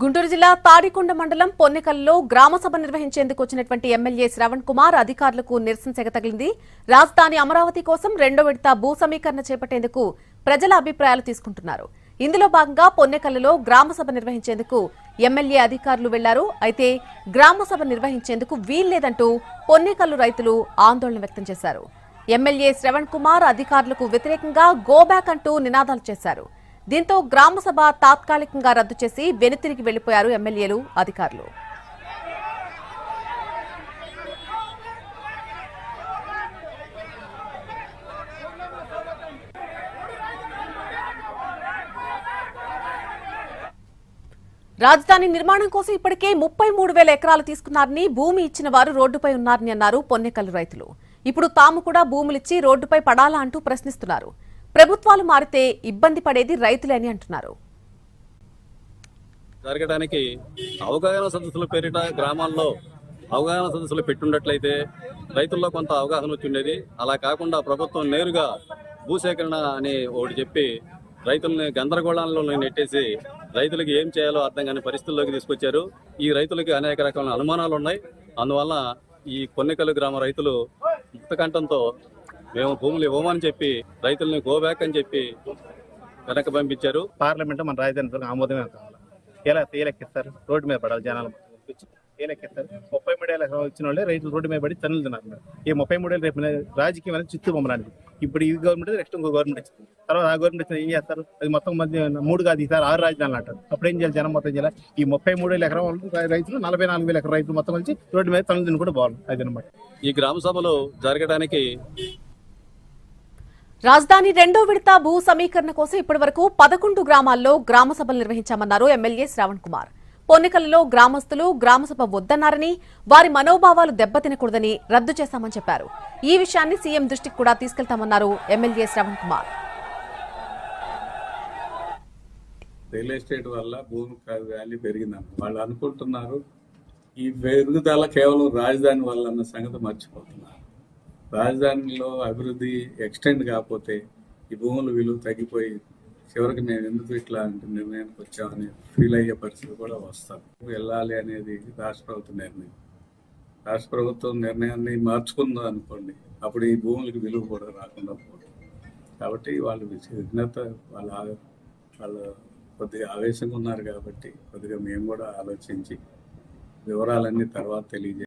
గుంటూరు జిల్లా తాడికొండ మండలం పొన్నెకల్లో గ్రామ సభ నిర్వహించేందుకు వచ్చినటువంటి ఎమ్మెల్యే శ్రవణ్ కుమార్ అధికారులకు నిరసన సెగ తగిలింది. రాజధాని అమరావతి కోసం రెండో విడత భూ సమీకరణ చేపట్టేందుకు ప్రజల అభిప్రాయాలు తీసుకుంటున్నారు. ఇందులో భాగంగా పొన్నెకల్లో గ్రామ సభ నిర్వహించేందుకు ఎమ్మెల్యే అధికారులు వెళ్లారు. అయితే గ్రామ సభ నిర్వహించేందుకు వీల్లేదంటూ పొన్నెకల్లు రైతులు ఆందోళన వ్యక్తం చేశారు. ఎమ్మెల్యే శ్రవణ్ కుమార్ అధికారులకు వ్యతిరేకంగా గోబ్యాక్ అంటూ నినాదాలు చేశారు. దీంతో గ్రామ సభ తాత్కాలికంగా రద్దు చేసి వెనుతిరిగి వెళ్లిపోయారు ఎమ్మెల్యేలు, అధికారులు. రాజధాని నిర్మాణం కోసం ఇప్పటికే 33,000 ఎకరాలు తీసుకున్నారని, భూమి ఇచ్చిన వారు రోడ్డుపై ఉన్నారని అన్నారు పొన్నెకల్లు రైతులు. ఇప్పుడు తాము కూడా భూములిచ్చి రోడ్డుపై పడాలా అంటూ ప్రశ్నిస్తున్నారు. ప్రభుత్వాలు మారితే ఇబ్బంది పడేది రైతులే అని అంటున్నారు. జరగడానికి అవగాహన సదస్సుల పేరిట గ్రామాల్లో అవగాహన సదస్సులు పెట్టుండట్లయితే రైతుల్లో కొంత అవగాహన వచ్చిండేది. అలా కాకుండా ప్రభుత్వం నేరుగా భూసేకరణ అని ఒకటి చెప్పి రైతుల్ని గందరగోళంలో నెట్టేసి రైతులకు ఏం చేయాలో అర్థం కాని పరిస్థితుల్లోకి తీసుకొచ్చారు. ఈ రైతులకి అనేక రకాల అనుమానాలు ఉన్నాయి. అందువల్ల ఈ పొన్నెకల్లు గ్రామ రైతులు ముక్తకంఠంతో మేము భూములు ఇవ్వమని చెప్పి రైతుల్ని గోబ్యాక్ అని చెప్పి వెనక్కి పంపించారు. పార్లమెంట్ మన రాజధాని ఆమోదమే కావాలి. ఎలా తేలెక్కిస్తారు? రోడ్డు మీద పడాలి జనాలు. తేలెక్కిస్తారు. 33,000 ఎకరాలు వచ్చిన వాళ్ళే రైతులు రోడ్డు మీద పడి తన్నులు తిన్నారు. ఈ 33,000 రేపు రాజకీయం అనేది చిత్తు బొమ్మలాంటి. ఇప్పుడు ఈ గవర్నమెంట్ నెక్స్ట్ ఇంకో గవర్నమెంట్ ఇస్తుంది. తర్వాత ఆ గవర్నమెంట్ ఏం చేస్తారు? అది మొత్తం మంది 3 కాదు, ఈసారి 6 రాజధానులు అంటారు. అప్పుడు ఏం చేయాలి? జనం మొత్తం చేయాలి. ఈ 33,000 ఎకరాల రైతులు 44,000 ఎకరాల రైతులు మొత్తం కలిసి రోడ్డు మీద తన్నులు తిని కూడా బాగుంది. అదనమాట ఈ గ్రామ సభలు జరగడానికి. రాజధాని రెండో విడత భూ సమీకరణ కోసం ఇప్పటి వరకు 11 గ్రామాల్లో గ్రామ సభలు నిర్వహించామన్నారు ఎమ్మెల్యే శ్రవణ్ కుమార్. పొన్నెకల్లో గ్రామస్తులు గ్రామ సభ వద్దన్నారని, వారి మనోభావాలు దెబ్బతినకూడదని రద్దు చేశామని చెప్పారు. ఈ విషయాన్ని సీఎం దృష్టికి కూడా తీసుకెళ్తామన్నారు MLA Shravan Kumar. Real estate వల్ల భూమి వాల్యూ పెరిగిందని వాళ్ళు అనుకుంటున్నారు. ఈ పెరుగుదల కేవలం రాజధాని వల్ల అన్న సంగతి మర్చిపోతున్నారు. రాజధానిలో అభివృద్ధి ఎక్స్టెండ్ కాకపోతే ఈ భూముల విలువ తగ్గిపోయి చివరికి మేము ఎందుకు ఇట్లా అంటే నిర్ణయానికి వచ్చామని ఫీల్ అయ్యే పరిస్థితి కూడా వస్తారు. వెళ్ళాలి అనేది రాష్ట్ర ప్రభుత్వం నిర్ణయం. రాష్ట్ర ప్రభుత్వం నిర్ణయాన్ని మార్చుకుందాం అనుకోండి, అప్పుడు ఈ భూములకి విలువ కూడా రాకుండా పోతుంది. కాబట్టి వాళ్ళు విఘ్నత వాళ్ళు కొద్దిగా ఆవేశంగా ఉన్నారు. కాబట్టి కొద్దిగా మేము కూడా ఆలోచించి వివరాలన్నీ తర్వాత తెలియజేయాలి.